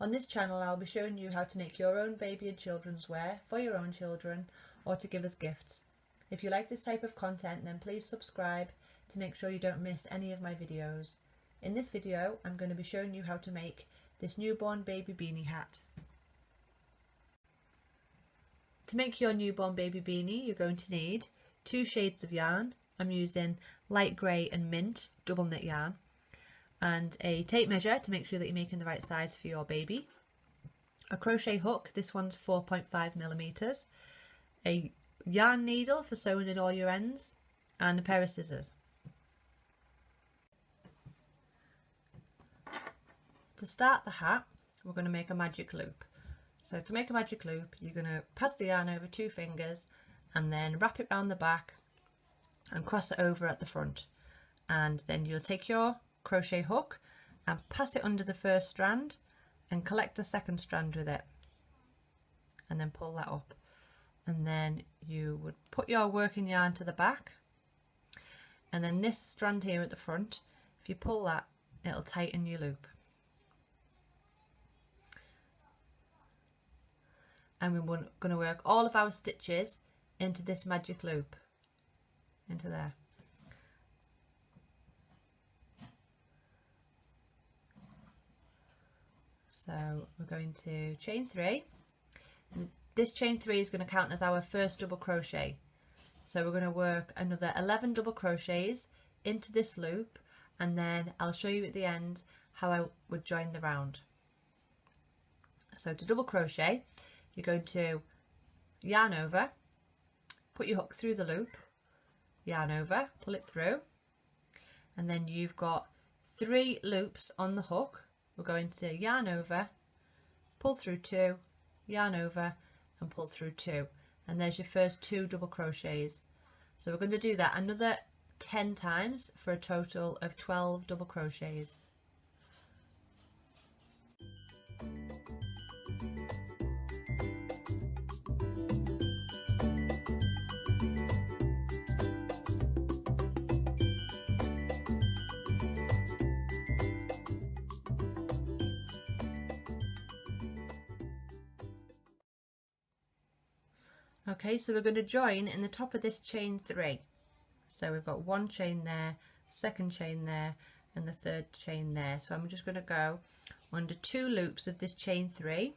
On this channel I'll be showing you how to make your own baby and children's wear for your own children or to give as gifts. If you like this type of content, then please subscribe to make sure you don't miss any of my videos. In this video I'm going to be showing you how to make this newborn baby beanie hat. To make your newborn baby beanie you're going to need 2 shades of yarn. I'm using light grey and mint double knit yarn, and a tape measure to make sure that you're making the right size for your baby, a crochet hook, this one's 4.5mm, a yarn needle for sewing in all your ends, and a pair of scissors. To start the hat we're going to make a magic loop. So to make a magic loop you're going to pass the yarn over 2 fingers and then wrap it around the back and cross it over at the front, and then you'll take your crochet hook and pass it under the first strand and collect the second strand with it and then pull that up, and then you would put your working yarn to the back, and then this strand here at the front, if you pull that it'll tighten your loop, and we're going to work all of our stitches into this magic loop, into there. So we're going to chain 3. This chain 3 is going to count as our first double crochet. So we're going to work another 11 double crochets into this loop, and then I'll show you at the end how I would join the round. So to double crochet you're going to yarn over, put your hook through the loop, yarn over, pull it through, and then you've got 3 loops on the hook. We're going to yarn over, pull through 2, yarn over and pull through 2, and there's your first 2 double crochets. So we're going to do that another 10 times for a total of 12 double crochets. Okay, so we're going to join in the top of this chain 3. So we've got 1 chain there, 2nd chain there, and the 3rd chain there. So I'm just going to go under 2 loops of this chain 3,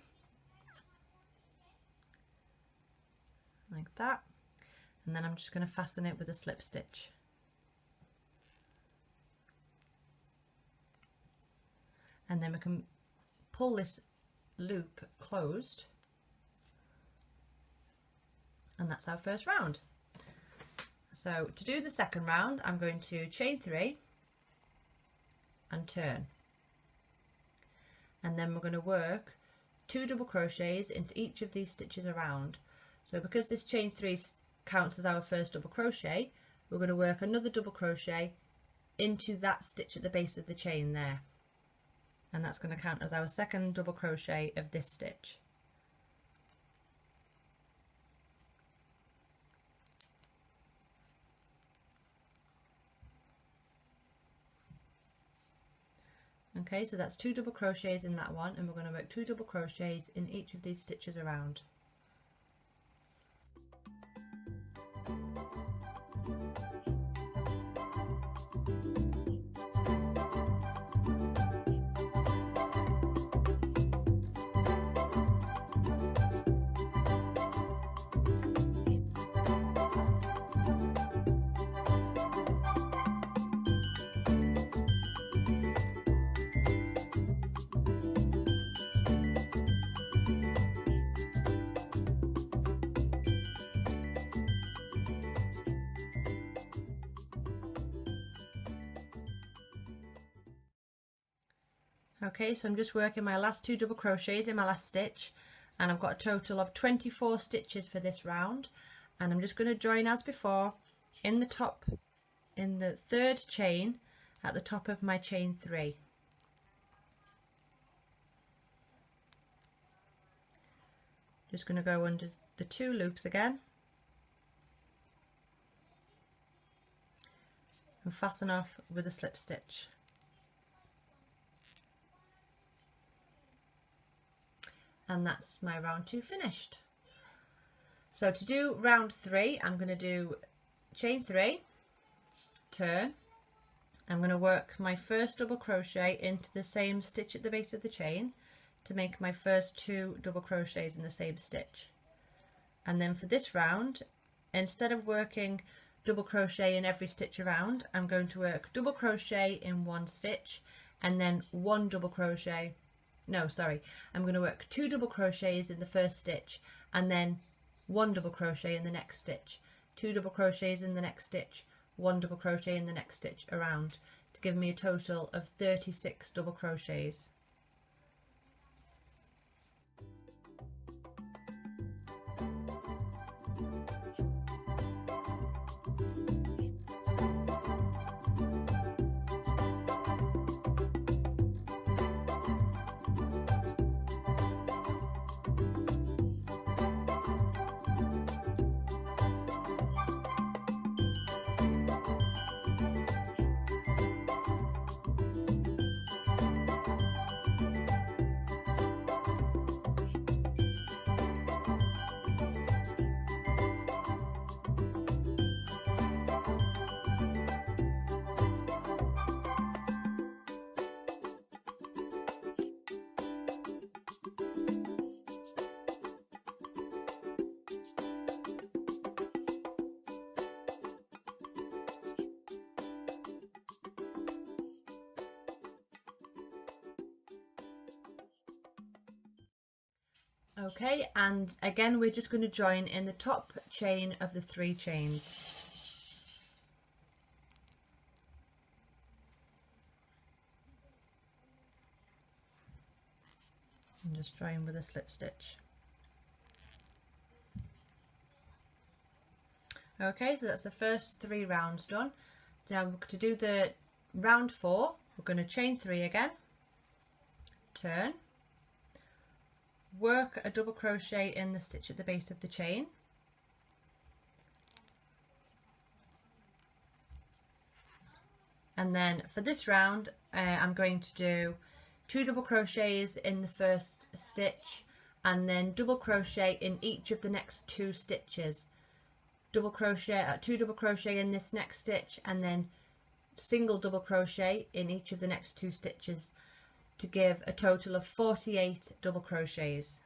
like that, and then I'm just going to fasten it with a slip stitch. And then we can pull this loop closed, and that's our first round. So to do the second round I'm going to chain 3 and turn, and then we're going to work 2 double crochets into each of these stitches around. So because this chain 3 counts as our first double crochet, we're going to work another double crochet into that stitch at the base of the chain there, and that's going to count as our second double crochet of this stitch. Okay, so that's 2 double crochets in that one, and we're going to work 2 double crochets in each of these stitches around. Okay, so I'm just working my last 2 double crochets in my last stitch, and I've got a total of 24 stitches for this round, and I'm just going to join as before in the top, in the 3rd chain at the top of my chain 3. Just going to go under the 2 loops again and fasten off with a slip stitch. and that's my round 2 finished. So to do round 3, I'm going to do chain 3, turn. I'm going to work my first double crochet into the same stitch at the base of the chain to make my first 2 double crochets in the same stitch. And then for this round, instead of working double crochet in every stitch around, I'm going to work double crochet in one stitch and then one double crochet. No, sorry, I'm going to work 2 double crochets in the first stitch and then 1 double crochet in the next stitch, 2 double crochets in the next stitch, 1 double crochet in the next stitch around, to give me a total of 36 double crochets. Okay, and again we're just going to join in the top chain of the 3 chains. And just join with a slip stitch. Okay, so that's the first 3 rounds done. Now to do the round 4, we're going to chain 3 again, turn, work a double crochet in the stitch at the base of the chain, and then for this round I'm going to do 2 double crochets in the first stitch and then double crochet in each of the next 2 stitches. Double crochet, 2 double crochet in this next stitch and then single double crochet in each of the next 2 stitches, to give a total of 48 double crochets.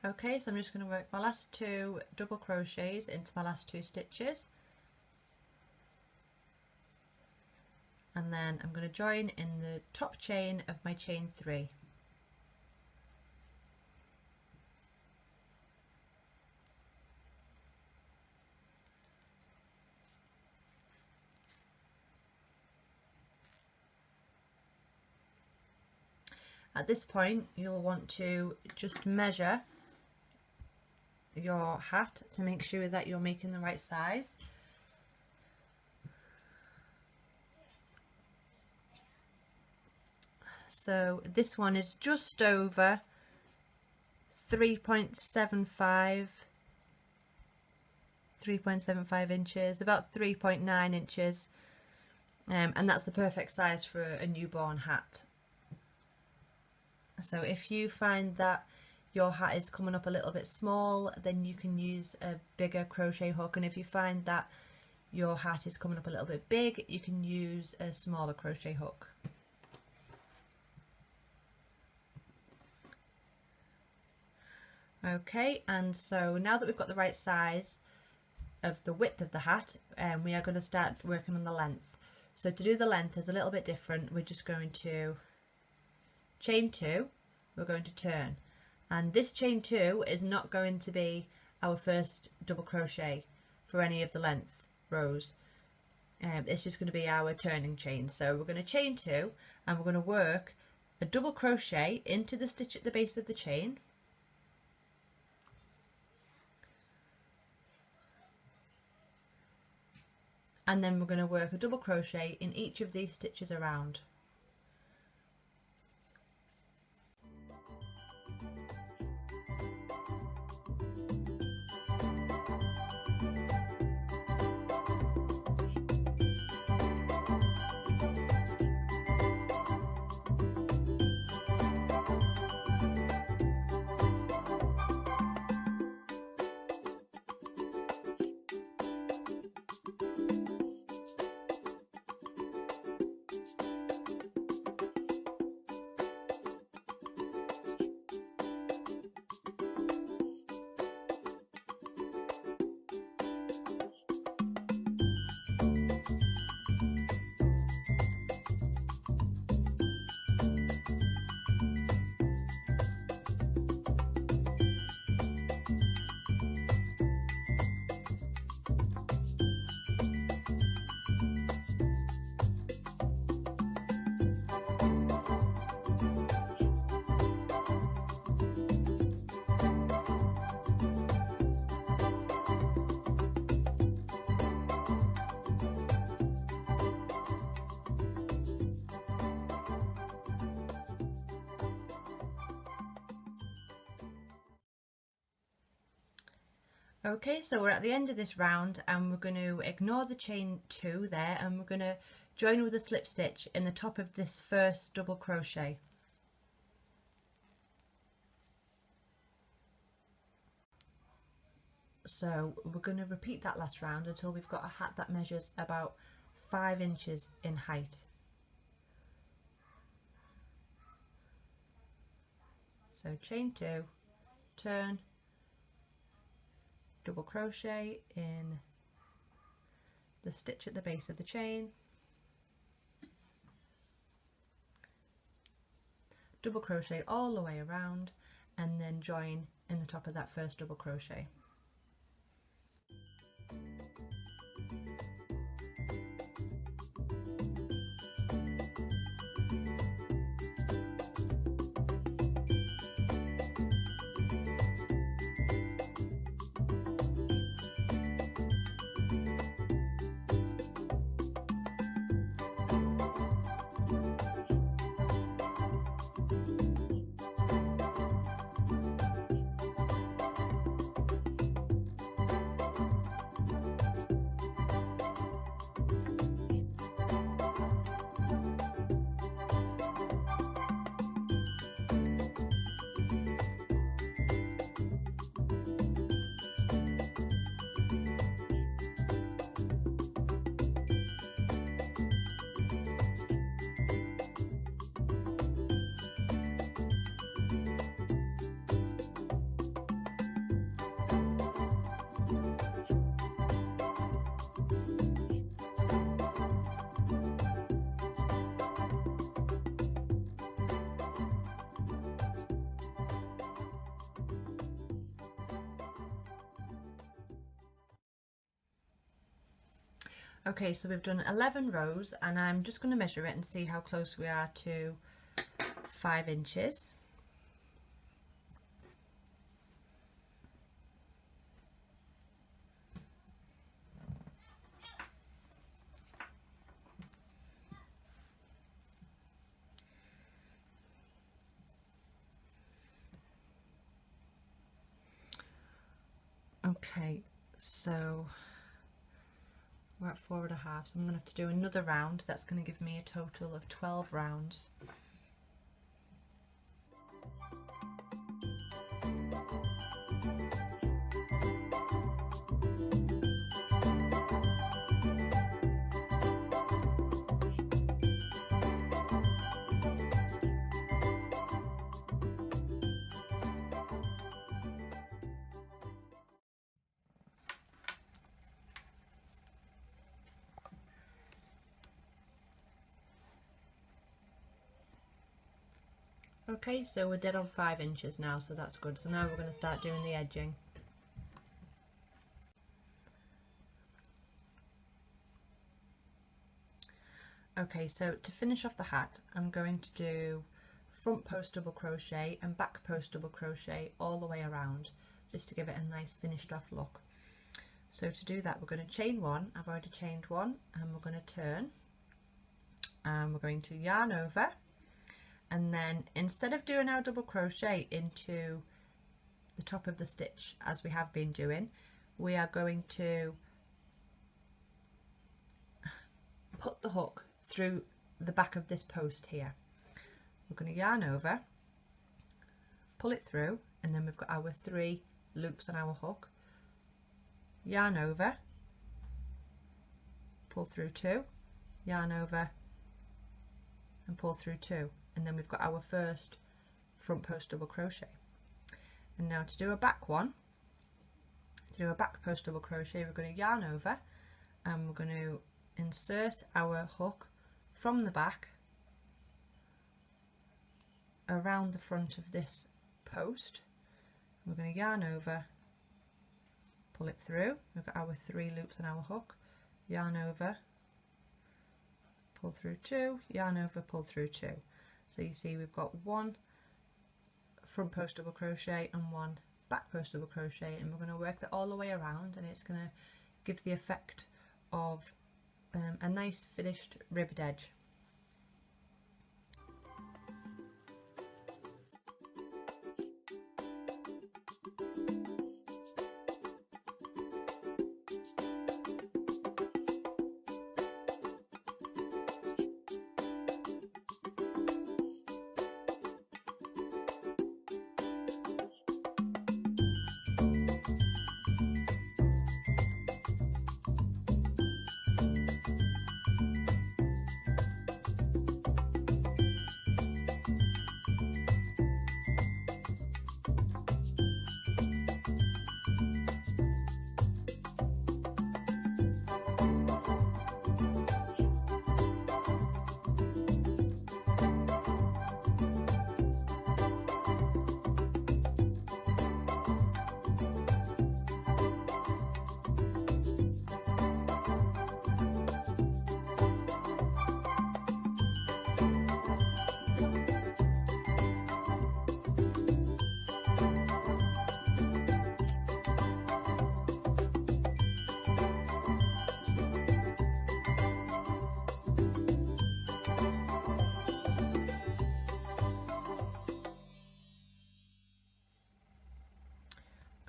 Okay, so I'm just going to work my last 2 double crochets into my last 2 stitches, and then I'm going to join in the top chain of my chain 3. At this point you'll want to just measure your hat to make sure that you're making the right size. So this one is just over 3.75 3.75 inches, about 3.9 inches, and that's the perfect size for a newborn hat. So if you find that your hat is coming up a little bit small, then you can use a bigger crochet hook, and if you find that your hat is coming up a little bit big, you can use a smaller crochet hook. Okay, and so now that we've got the right size of the width of the hat, we are going to start working on the length. So to do the length is a little bit different. We're just going to chain 2, we're going to turn, and this chain 2 is not going to be our first double crochet for any of the length rows. It's just going to be our turning chain. So we're going to chain 2 and we're going to work a double crochet into the stitch at the base of the chain, and then we're going to work a double crochet in each of these stitches around. Okay, so we're at the end of this round and we're going to ignore the chain 2 there, and we're going to join with a slip stitch in the top of this first double crochet. So we're going to repeat that last round until we've got a hat that measures about 5 inches in height. So chain 2, turn, double crochet in the stitch at the base of the chain, double crochet all the way around, and then join in the top of that first double crochet. Okay, so we've done 11 rows and I'm just going to measure it and see how close we are to 5 inches. Okay, So we're at 4.5, so I'm going to have to do another round. That's going to give me a total of 12 rounds. Okay, so we're dead on 5 inches now, so that's good. So now we're going to start doing the edging. Okay, so to finish off the hat, I'm going to do front post double crochet and back post double crochet all the way around, just to give it a nice finished off look. So to do that, we're going to chain 1. I've already chained 1, and we're going to turn, and we're going to yarn over. And then instead of doing our double crochet into the top of the stitch as we have been doing, we are going to put the hook through the back of this post here. We're going to yarn over, pull it through, and then we've got our 3 loops on our hook. Yarn over, pull through 2, yarn over, and pull through 2. And then we've got our first front post double crochet. And now to do a back one, to do a back post double crochet, we're going to yarn over, and we're going to insert our hook from the back around the front of this post. We're going to yarn over, pull it through. We've got our 3 loops on our hook, yarn over, pull through 2, yarn over, pull through 2. So you see we've got 1 front post double crochet and 1 back post double crochet, and we're going to work that all the way around, and it's going to give the effect of a nice finished ribbed edge.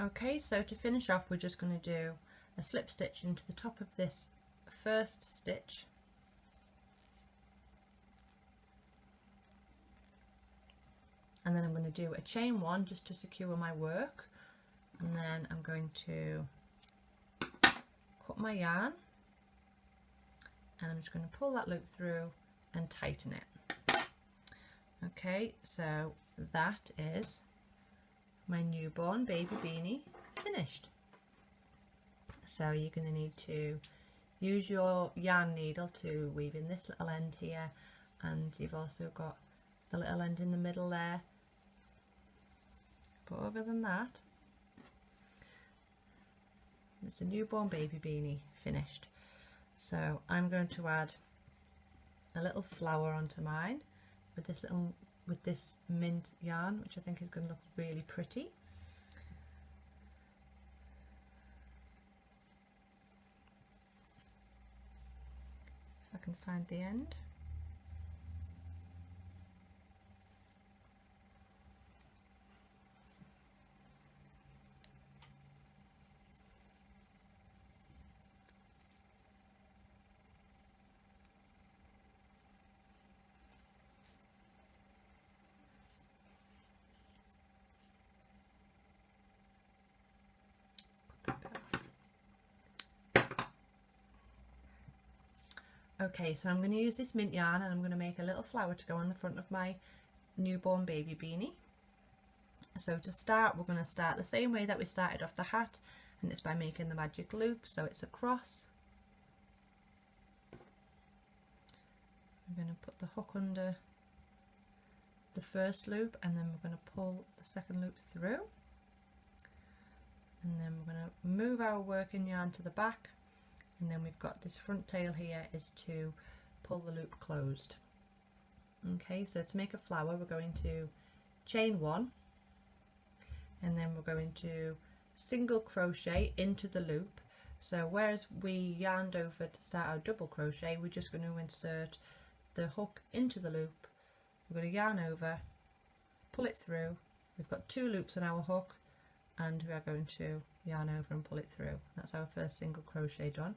Okay, so to finish off, we're just going to do a slip stitch into the top of this first stitch, and then I'm going to do a chain 1 just to secure my work, and then I'm going to cut my yarn, and I'm just going to pull that loop through and tighten it. Okay, so that is my newborn baby beanie finished. So you're going to need to use your yarn needle to weave in this little end here, and you've also got the little end in the middle there. But other than that, it's a newborn baby beanie finished. So I'm going to add a little flower onto mine with this mint yarn, which I think is going to look really pretty. If I can find the end. Okay, so I'm going to use this mint yarn and I'm going to make a little flower to go on the front of my newborn baby beanie. So to start, we're going to start the same way that we started off the hat, and it's by making the magic loop. So it's a cross. I'm going to put the hook under the first loop, and then we're going to pull the second loop through, and then we're going to move our working yarn to the back, and then we've got this front tail here is to pull the loop closed. Okay, so to make a flower we're going to chain 1, and then we're going to single crochet into the loop. So whereas we yarned over to start our double crochet, we're just going to insert the hook into the loop. We're going to yarn over, pull it through. We've got 2 loops on our hook, and we are going to yarn over and pull it through. That's our first single crochet done.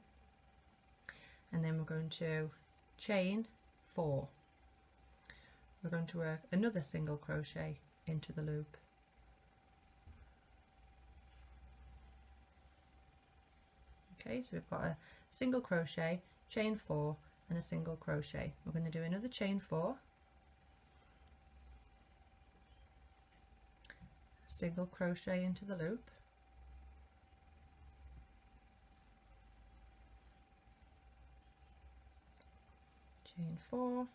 And then we're going to chain 4. We're going to work another single crochet into the loop. Okay, so we've got a single crochet, chain 4 and a single crochet. We're going to do another chain 4, single crochet into the loop, chain 4,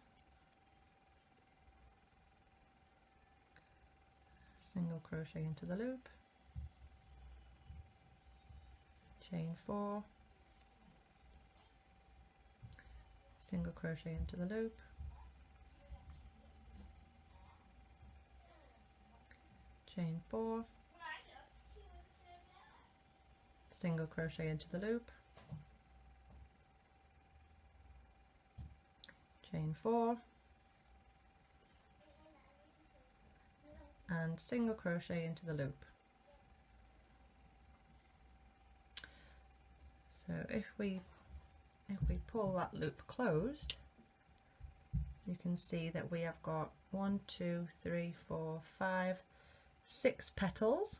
single crochet into the loop, chain 4, single crochet into the loop, chain 4, single crochet into the loop, chain 4, and single crochet into the loop. So if we pull that loop closed, you can see that we have got 1, 2, 3, 4, 5, 6 petals,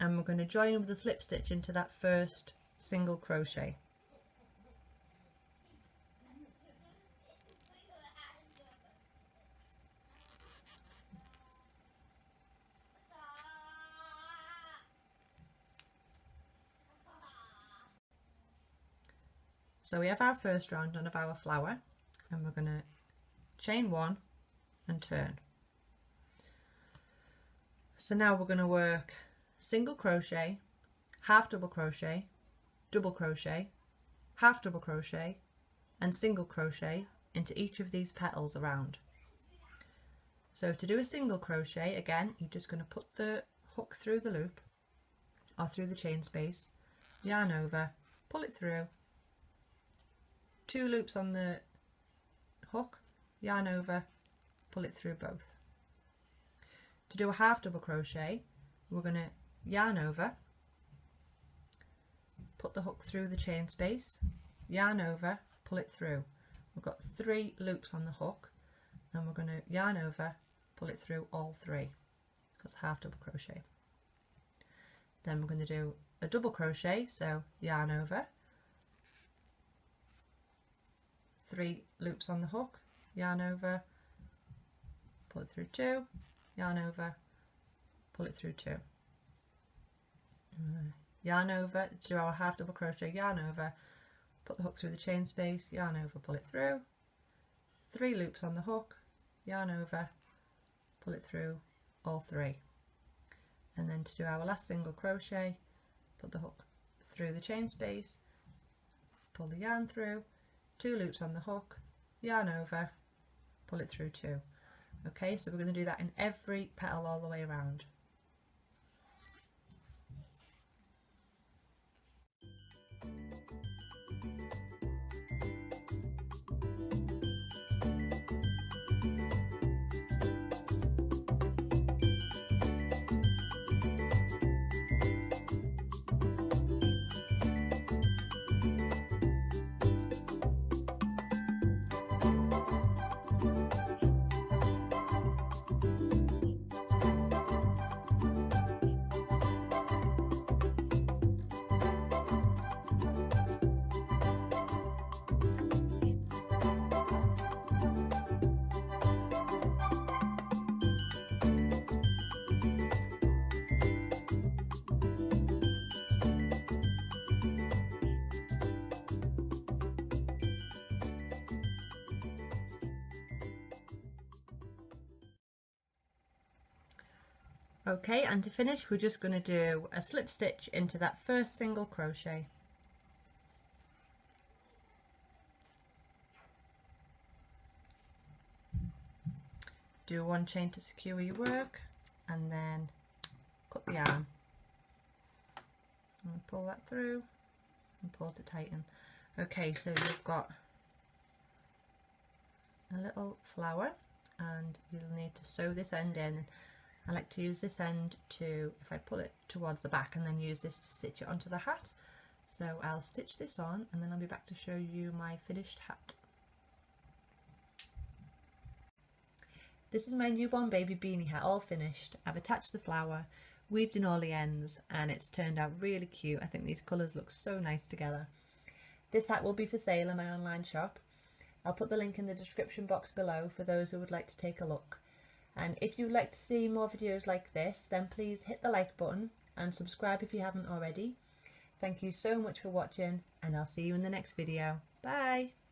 and we're going to join with a slip stitch into that first single crochet. So we have our first round done of our flower, and we're going to chain 1 and turn. So now we're going to work single crochet, half double crochet, double crochet, half double crochet and single crochet into each of these petals around. So to do a single crochet, again, you're just going to put the hook through the loop or through the chain space, yarn over, pull it through, 2 loops on the hook, yarn over, pull it through both. To do a half double crochet, we're going to yarn over, put the hook through the chain space, yarn over, pull it through. We've got 3 loops on the hook, and we're going to yarn over, pull it through all 3. That's half double crochet. Then we're going to do a double crochet, so yarn over, 3 loops on the hook, yarn over, pull it through 2, yarn over, pull it through 2. Yarn over, do our half double crochet, yarn over, put the hook through the chain space, yarn over, pull it through, 3 loops on the hook, yarn over, pull it through all 3. And then to do our last single crochet, put the hook through the chain space, pull the yarn through, 2 loops on the hook, yarn over, pull it through 2. Okay, so we're going to do that in every petal all the way around. Okay, and to finish we're just going to do a slip stitch into that first single crochet. Do one chain to secure your work and then cut the yarn and pull that through and pull to tighten. Okay, so you've got a little flower and you'll need to sew this end in. I like to use this end to, if I pull it towards the back, and then use this to stitch it onto the hat. So I'll stitch this on and then I'll be back to show you my finished hat. This is my newborn baby beanie hat, all finished. I've attached the flower, weaved in all the ends, and it's turned out really cute. I think these colours look so nice together. This hat will be for sale in my online shop. I'll put the link in the description box below for those who would like to take a look. And if you'd like to see more videos like this, then please hit the like button and subscribe if you haven't already. Thank you so much for watching, and I'll see you in the next video. Bye!